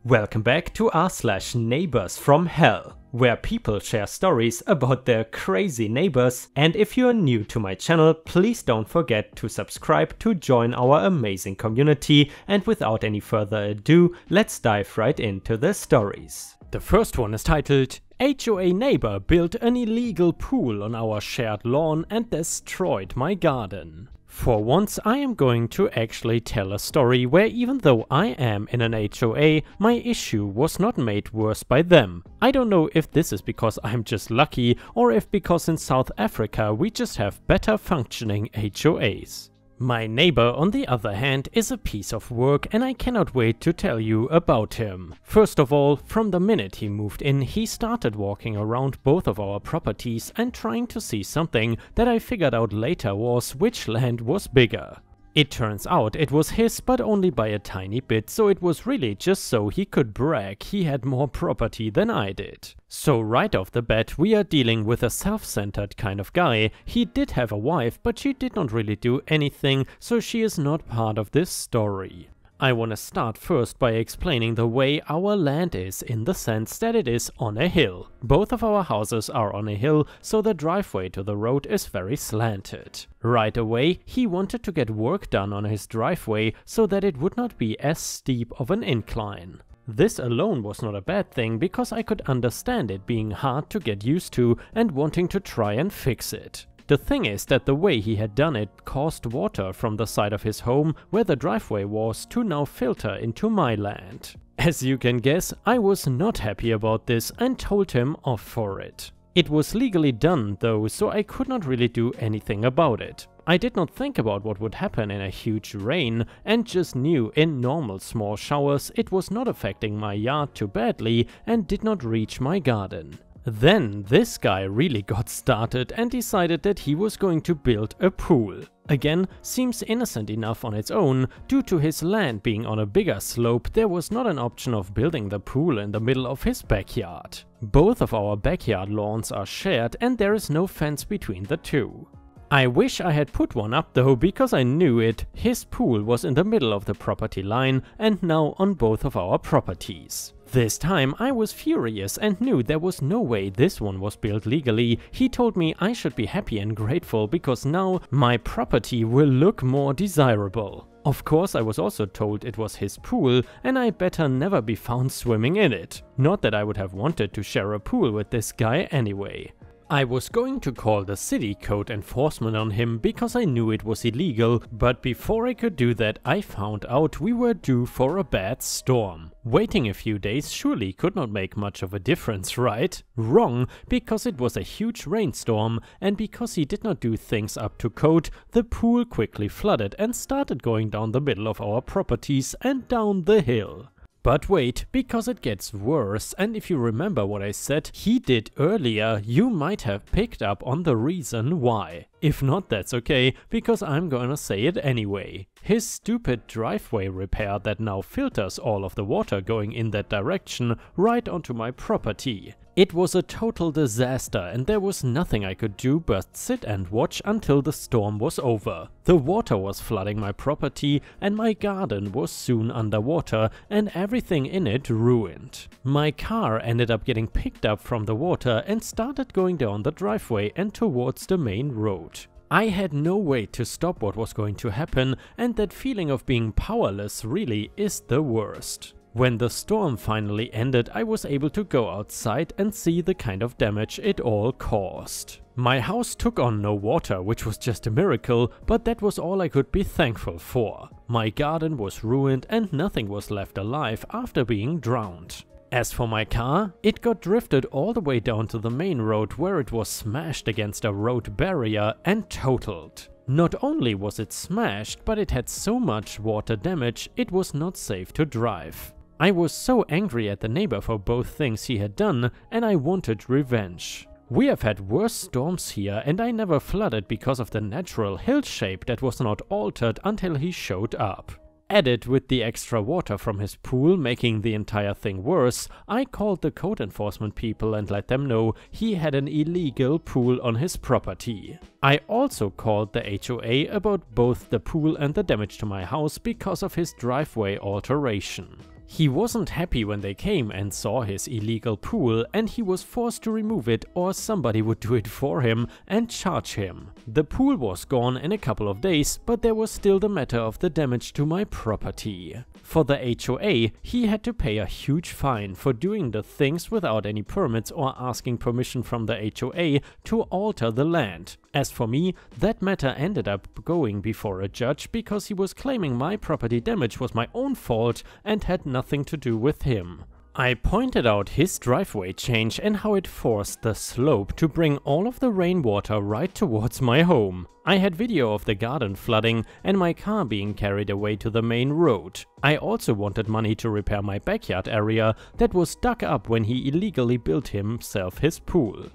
Welcome back to r/neighbors from hell, where people share stories about their crazy neighbors. And if you're new to my channel, please don't forget to subscribe to join our amazing community. And without any further ado, let's dive right into the stories. The first one is titled, HOA neighbor built an illegal pool on our shared lawn and destroyed my garden. For once, I am going to actually tell a story where even though I am in an HOA, my issue was not made worse by them. I don't know if this is because I'm just lucky or if because in South Africa we just have better functioning HOAs. My neighbor, on the other hand, is a piece of work and I cannot wait to tell you about him. First of all, from the minute he moved in, he started walking around both of our properties and trying to see something that I figured out later was which land was bigger. It turns out it was his, but only by a tiny bit, so it was really just so he could brag he had more property than I did. So right off the bat we are dealing with a self-centered kind of guy. He did have a wife, but she did not really do anything, so she is not part of this story. I want to start first by explaining the way our land is, in the sense that it is on a hill. Both of our houses are on a hill, so the driveway to the road is very slanted. Right away, he wanted to get work done on his driveway so that it would not be as steep of an incline. This alone was not a bad thing because I could understand it being hard to get used to and wanting to try and fix it. The thing is that the way he had done it caused water from the side of his home where the driveway was to now filter into my land. As you can guess, I was not happy about this and told him off for it. It was legally done though, so I could not really do anything about it. I did not think about what would happen in a huge rain and just knew in normal small showers it was not affecting my yard too badly and did not reach my garden. Then this guy really got started and decided that he was going to build a pool. Again, seems innocent enough on its own. Due to his land being on a bigger slope, there was not an option of building the pool in the middle of his backyard. Both of our backyard lawns are shared and there is no fence between the two. I wish I had put one up though, because I knew it. His pool was in the middle of the property line and now on both of our properties. This time I was furious and knew there was no way this one was built legally. He told me I should be happy and grateful because now my property will look more desirable. Of course, I was also told it was his pool and I better never be found swimming in it. Not that I would have wanted to share a pool with this guy anyway. I was going to call the city code enforcement on him because I knew it was illegal, but before I could do that I found out we were due for a bad storm. Waiting a few days surely could not make much of a difference, right? Wrong, because it was a huge rainstorm and because he did not do things up to code, the pool quickly flooded and started going down the middle of our properties and down the hill. But wait, because it gets worse, and if you remember what I said he did earlier, you might have picked up on the reason why. If not, that's okay, because I'm gonna say it anyway. His stupid driveway repair that now filters all of the water going in that direction right onto my property. It was a total disaster and there was nothing I could do but sit and watch until the storm was over. The water was flooding my property and my garden was soon underwater and everything in it ruined. My car ended up getting picked up from the water and started going down the driveway and towards the main road. I had no way to stop what was going to happen, and that feeling of being powerless really is the worst. When the storm finally ended, I was able to go outside and see the kind of damage it all caused. My house took on no water, which was just a miracle, but that was all I could be thankful for. My garden was ruined and nothing was left alive after being drowned. As for my car, it got drifted all the way down to the main road where it was smashed against a road barrier and totaled. Not only was it smashed, but it had so much water damage it was not safe to drive. I was so angry at the neighbor for both things he had done and I wanted revenge. We have had worse storms here and I never flooded because of the natural hill shape that was not altered until he showed up. Added with the extra water from his pool making the entire thing worse, I called the code enforcement people and let them know he had an illegal pool on his property. I also called the HOA about both the pool and the damage to my house because of his driveway alteration. He wasn't happy when they came and saw his illegal pool, and he was forced to remove it or somebody would do it for him and charge him. The pool was gone in a couple of days, but there was still the matter of the damage to my property. For the HOA, he had to pay a huge fine for doing the things without any permits or asking permission from the HOA to alter the land. As for me, that matter ended up going before a judge because he was claiming my property damage was my own fault and had nothing to do with him. I pointed out his driveway change and how it forced the slope to bring all of the rainwater right towards my home. I had video of the garden flooding and my car being carried away to the main road. I also wanted money to repair my backyard area that was dug up when he illegally built himself his pool.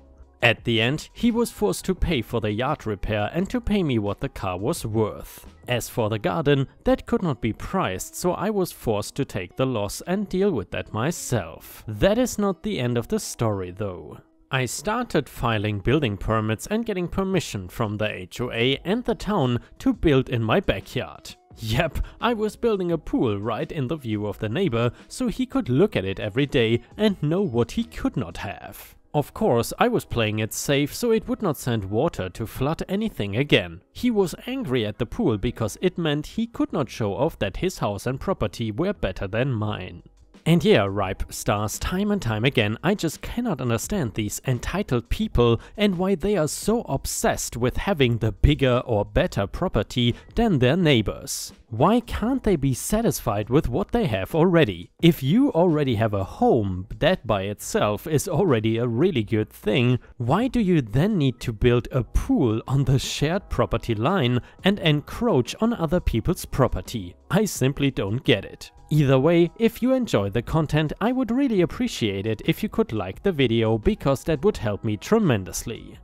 At the end, he was forced to pay for the yard repair and to pay me what the car was worth. As for the garden, that could not be priced, so I was forced to take the loss and deal with that myself. That is not the end of the story though. I started filing building permits and getting permission from the HOA and the town to build in my backyard. Yep, I was building a pool right in the view of the neighbor, so he could look at it every day and know what he could not have. Of course, I was playing it safe so it would not send water to flood anything again. He was angry at the pool because it meant he could not show off that his house and property were better than mine. And yeah, Ripe Stars, time and time again, I just cannot understand these entitled people and why they are so obsessed with having the bigger or better property than their neighbors. Why can't they be satisfied with what they have already? If you already have a home, that by itself is already a really good thing, why do you then need to build a pool on the shared property line and encroach on other people's property? I simply don't get it. Either way, if you enjoy the content, I would really appreciate it if you could like the video, because that would help me tremendously.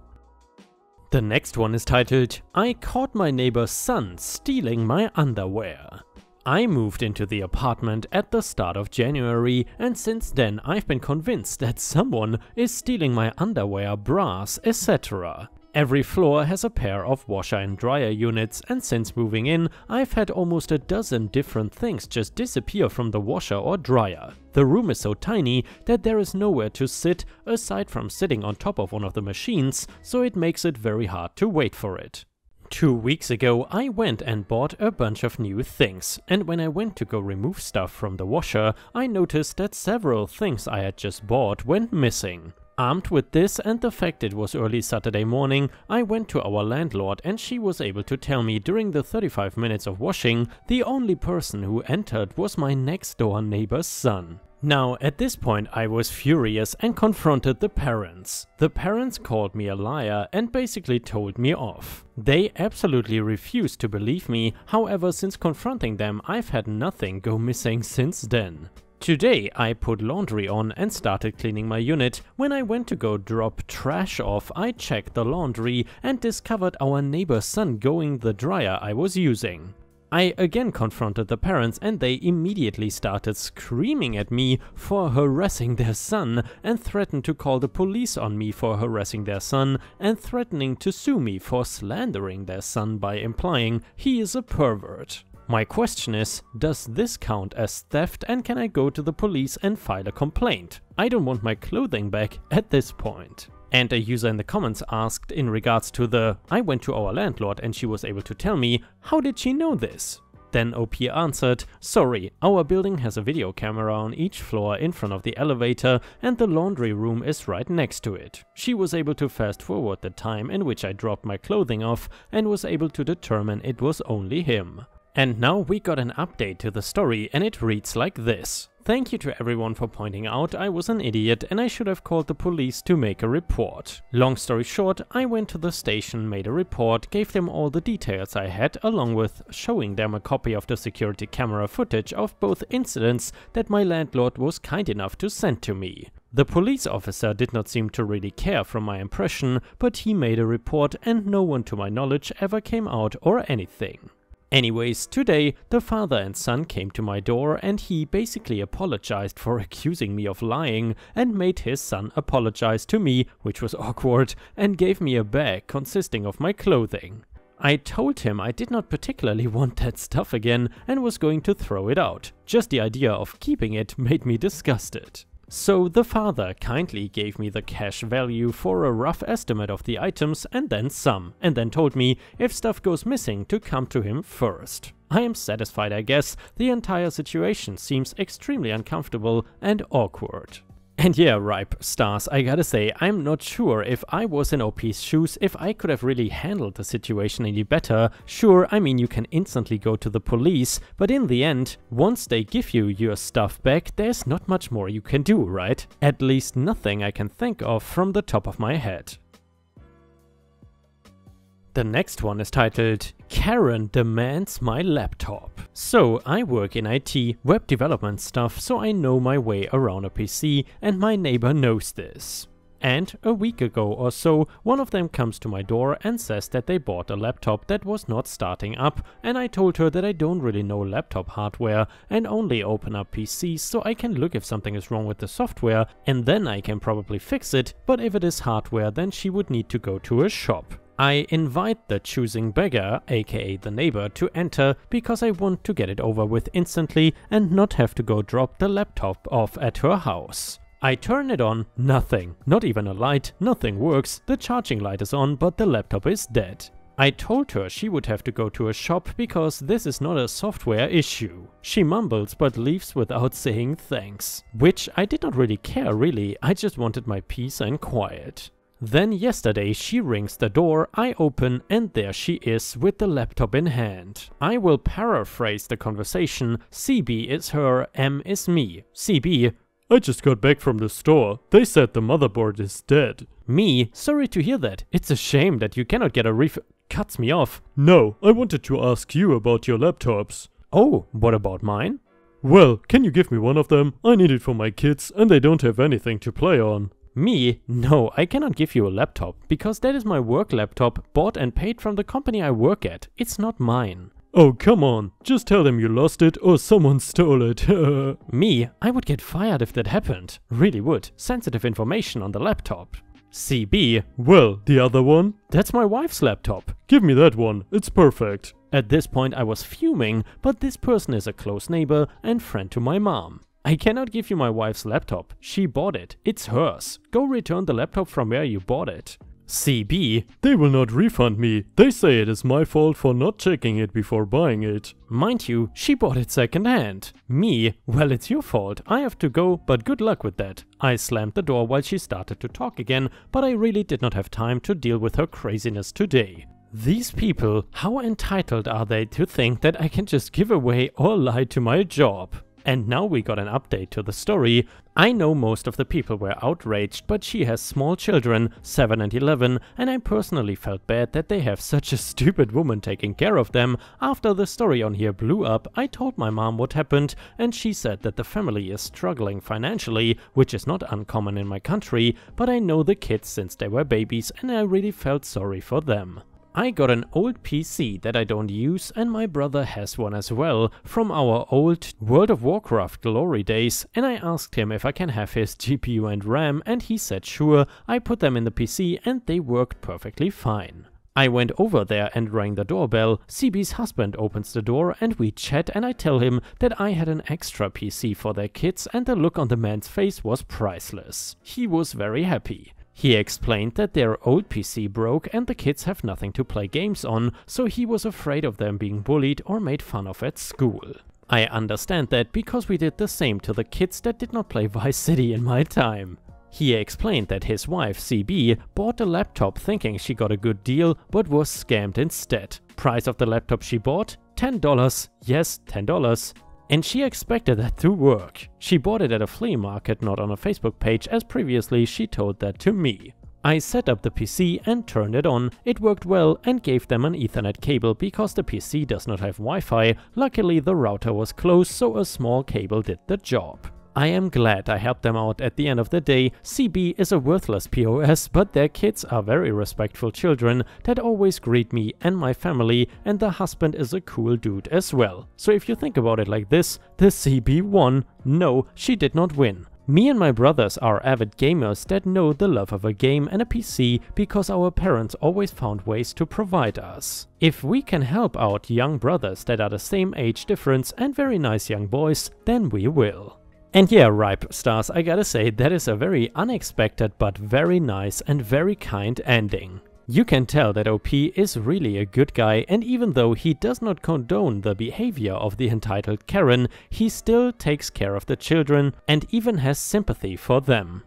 The next one is titled, I caught my neighbor's son stealing my underwear. I moved into the apartment at the start of January, and since then I've been convinced that someone is stealing my underwear, bras, etc. Every floor has a pair of washer and dryer units, and since moving in, I've had almost a dozen different things just disappear from the washer or dryer. The room is so tiny that there is nowhere to sit aside from sitting on top of one of the machines, so it makes it very hard to wait for it. 2 weeks ago, I went and bought a bunch of new things, and when I went to go remove stuff from the washer, I noticed that several things I had just bought went missing. Armed with this and the fact it was early Saturday morning, I went to our landlord and she was able to tell me during the 35 minutes of washing, the only person who entered was my next door neighbor's son. Now, at this point I was furious and confronted the parents. The parents called me a liar and basically told me off. They absolutely refused to believe me, however, since confronting them, I've had nothing go missing since then. Today I put laundry on and started cleaning my unit. When I went to go drop trash off, I checked the laundry and discovered our neighbor's son going the dryer I was using. I again confronted the parents and they immediately started screaming at me for harassing their son and threatened to call the police on me for harassing their son and threatening to sue me for slandering their son by implying he is a pervert. My question is, does this count as theft and can I go to the police and file a complaint? I don't want my clothing back at this point. And a user in the comments asked in regards to the, I went to our landlord and she was able to tell me, how did she know this? Then OP answered, sorry, our building has a video camera on each floor in front of the elevator and the laundry room is right next to it. She was able to fast forward the time in which I dropped my clothing off and was able to determine it was only him. And now we got an update to the story and it reads like this. Thank you to everyone for pointing out I was an idiot and I should have called the police to make a report. Long story short, I went to the station, made a report, gave them all the details I had along with showing them a copy of the security camera footage of both incidents that my landlord was kind enough to send to me. The police officer did not seem to really care from my impression, but he made a report and no one to my knowledge ever came out or anything. Anyways, today the father and son came to my door and he basically apologized for accusing me of lying and made his son apologize to me, which was awkward, and gave me a bag consisting of my clothing. I told him I did not particularly want that stuff again and was going to throw it out. Just the idea of keeping it made me disgusted. So the father kindly gave me the cash value for a rough estimate of the items and then some, and then told me if stuff goes missing to come to him first. I am satisfied, I guess. The entire situation seems extremely uncomfortable and awkward. And yeah, Ripe Stars, I gotta say, I'm not sure if I was in OP's shoes if I could have really handled the situation any better. Sure, I mean you can instantly go to the police, but in the end, once they give you your stuff back, there's not much more you can do, right? At least nothing I can think of from the top of my head. The next one is titled, Karen Demands My Laptop. So I work in IT, web development stuff, so I know my way around a PC and my neighbor knows this. And a week ago or so, one of them comes to my door and says that they bought a laptop that was not starting up, and I told her that I don't really know laptop hardware and only open up PCs so I can look if something is wrong with the software and then I can probably fix it, but if it is hardware then she would need to go to a shop. I invite the choosing beggar, aka the neighbor, to enter because I want to get it over with instantly and not have to go drop the laptop off at her house. I turn it on, nothing, not even a light, nothing works, the charging light is on but the laptop is dead. I told her she would have to go to a shop because this is not a software issue. She mumbles but leaves without saying thanks, which I did not really care really, I just wanted my peace and quiet. Then yesterday she rings the door, I open and there she is with the laptop in hand. I will paraphrase the conversation, CB is her, M is me. CB: I just got back from the store, they said the motherboard is dead. Me: sorry to hear that, it's a shame that you cannot get a cuts me off. No, I wanted to ask you about your laptops. Oh, what about mine? Well, can you give me one of them? I need it for my kids and they don't have anything to play on. Me? No, I cannot give you a laptop, because that is my work laptop, bought and paid from the company I work at. It's not mine. Oh, come on. Just tell them you lost it or someone stole it. Me? I would get fired if that happened. Really would. Sensitive information on the laptop. CB: well, the other one? That's my wife's laptop. Give me that one. It's perfect. At this point I was fuming, but this person is a close neighbor and friend to my mom. I cannot give you my wife's laptop. She bought it. It's hers. Go return the laptop from where you bought it. CB: they will not refund me. They say it is my fault for not checking it before buying it. Mind you, she bought it second hand. Me: well, it's your fault. I have to go, but good luck with that. I slammed the door while she started to talk again, but I really did not have time to deal with her craziness today. These people, how entitled are they to think that I can just give away or lie to my job? And now we got an update to the story. I know most of the people were outraged, but she has small children, 7 and 11, and I personally felt bad that they have such a stupid woman taking care of them. After the story on here blew up, I told my mom what happened, and she said that the family is struggling financially, which is not uncommon in my country, but I know the kids since they were babies and I really felt sorry for them. I got an old PC that I don't use and my brother has one as well from our old World of Warcraft glory days, and I asked him if I can have his GPU and RAM and he said sure. I put them in the PC and they worked perfectly fine. I went over there and rang the doorbell. CB's husband opens the door and we chat and I tell him that I had an extra PC for their kids and the look on the man's face was priceless. He was very happy. He explained that their old PC broke and the kids have nothing to play games on, so he was afraid of them being bullied or made fun of at school. I understand that because we did the same to the kids that did not play Vice City in my time. He explained that his wife, CB, bought a laptop thinking she got a good deal but was scammed instead. Price of the laptop she bought? $10. Yes, $10. And she expected that to work. She bought it at a flea market, not on a Facebook page, as previously she told that to me. I set up the PC and turned it on. It worked well and gave them an Ethernet cable because the PC does not have Wi-Fi. Luckily the router was close, so a small cable did the job. I am glad I helped them out at the end of the day. CB is a worthless POS, but their kids are very respectful children that always greet me and my family, and the husband is a cool dude as well. So if you think about it like this, the CB won. No, she did not win. Me and my brothers are avid gamers that know the love of a game and a PC because our parents always found ways to provide us. If we can help out young brothers that are the same age difference and very nice young boys, then we will. And yeah, Ripe Stars, I gotta say, that is a very unexpected but very nice and very kind ending. You can tell that OP is really a good guy, and even though he does not condone the behavior of the entitled Karen, he still takes care of the children and even has sympathy for them.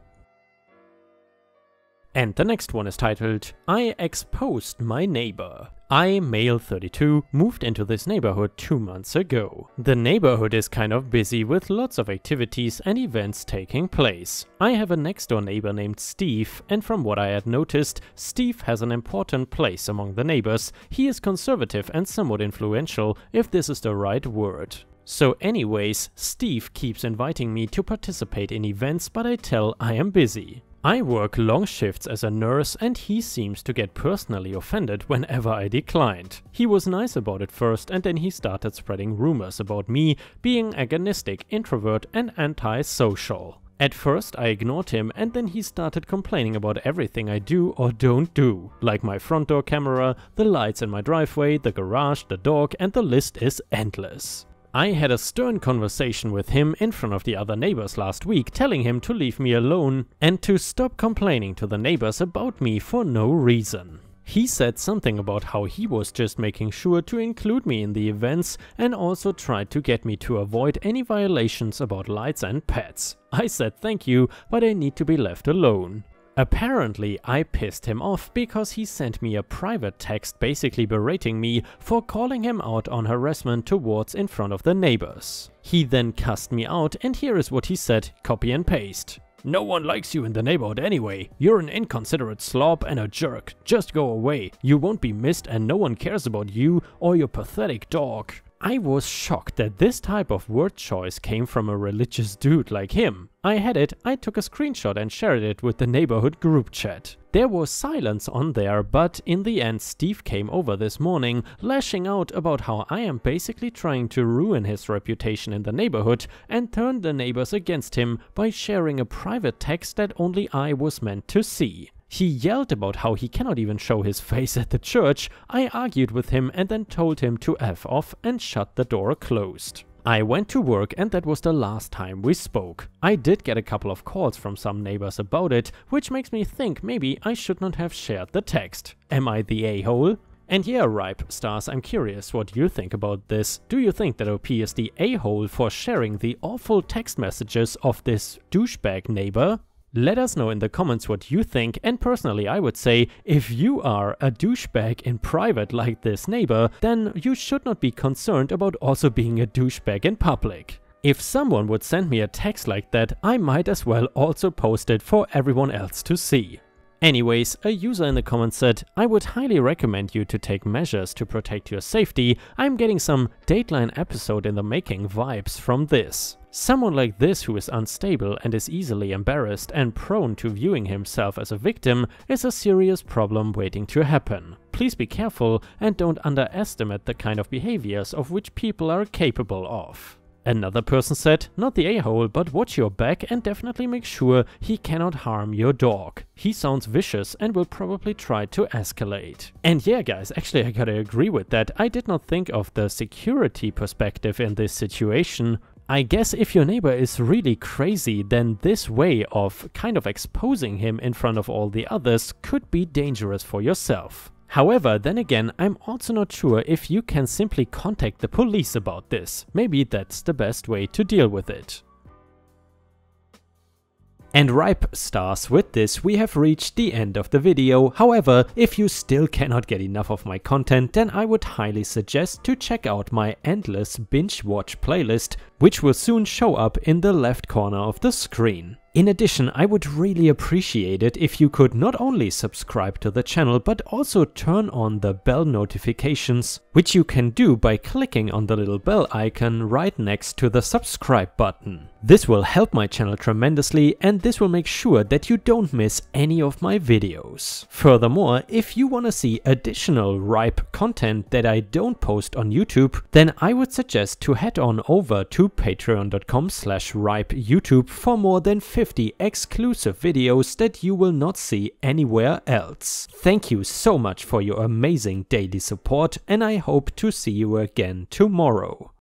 And the next one is titled, I exposed my neighbor. I, male 32, moved into this neighborhood 2 months ago. The neighborhood is kind of busy with lots of activities and events taking place. I have a next door neighbor named Steve, and from what I had noticed, Steve has an important place among the neighbors. He is conservative and somewhat influential, if this is the right word. So anyways, Steve keeps inviting me to participate in events, but I tell I am busy. I work long shifts as a nurse and he seems to get personally offended whenever I declined. He was nice about it first and then he started spreading rumors about me being agonistic, introvert and anti-social. At first I ignored him and then he started complaining about everything I do or don't do, like my front door camera, the lights in my driveway, the garage, the dog, and the list is endless. I had a stern conversation with him in front of the other neighbors last week, telling him to leave me alone and to stop complaining to the neighbors about me for no reason. He said something about how he was just making sure to include me in the events and also tried to get me to avoid any violations about lights and pets. I said thank you, but I need to be left alone. Apparently, I pissed him off because he sent me a private text basically berating me for calling him out on harassment towards in front of the neighbors. He then cussed me out and here is what he said, copy and paste. No one likes you in the neighborhood anyway. You're an inconsiderate slob and a jerk. Just go away. You won't be missed and no one cares about you or your pathetic dog. I was shocked that this type of word choice came from a religious dude like him. I had it, I took a screenshot and shared it with the neighborhood group chat. There was silence on there, but in the end Steve came over this morning, lashing out about how I am basically trying to ruin his reputation in the neighborhood and turn the neighbors against him by sharing a private text that only I was meant to see. He yelled about how he cannot even show his face at the church. I argued with him and then told him to F off and shut the door closed. I went to work and that was the last time we spoke. I did get a couple of calls from some neighbors about it, which makes me think maybe I should not have shared the text. Am I the a-hole? And yeah, Ripe Stars, I'm curious what you think about this. Do you think that OP is the a-hole for sharing the awful text messages of this douchebag neighbor? Let us know in the comments what you think, and personally I would say, if you are a douchebag in private like this neighbor, then you should not be concerned about also being a douchebag in public. If someone would send me a text like that, I might as well also post it for everyone else to see. Anyways, a user in the comments said, I would highly recommend you to take measures to protect your safety. I'm getting some Dateline episode in the making vibes from this. Someone like this who is unstable and is easily embarrassed and prone to viewing himself as a victim is a serious problem waiting to happen. Please be careful and don't underestimate the kind of behaviors of which people are capable of. Another person said, not the a-hole, but watch your back and definitely make sure he cannot harm your dog. He sounds vicious and will probably try to escalate. And yeah guys, actually I gotta agree with that. I did not think of the security perspective in this situation. I guess if your neighbor is really crazy, then this way of kind of exposing him in front of all the others could be dangerous for yourself. However, then again, I'm also not sure if you can simply contact the police about this. Maybe that's the best way to deal with it. And Ripe Stars, with this we have reached the end of the video. However, if you still cannot get enough of my content, then I would highly suggest to check out my endless binge watch playlist, which will soon show up in the left corner of the screen. In addition, I would really appreciate it if you could not only subscribe to the channel, but also turn on the bell notifications, which you can do by clicking on the little bell icon right next to the subscribe button. This will help my channel tremendously and this will make sure that you don't miss any of my videos. Furthermore, if you want to see additional Ripe content that I don't post on YouTube, then I would suggest to head on over to to patreon.com/ripeyoutube for more than 50 exclusive videos that you will not see anywhere else. Thank you so much for your amazing daily support, and I hope to see you again tomorrow.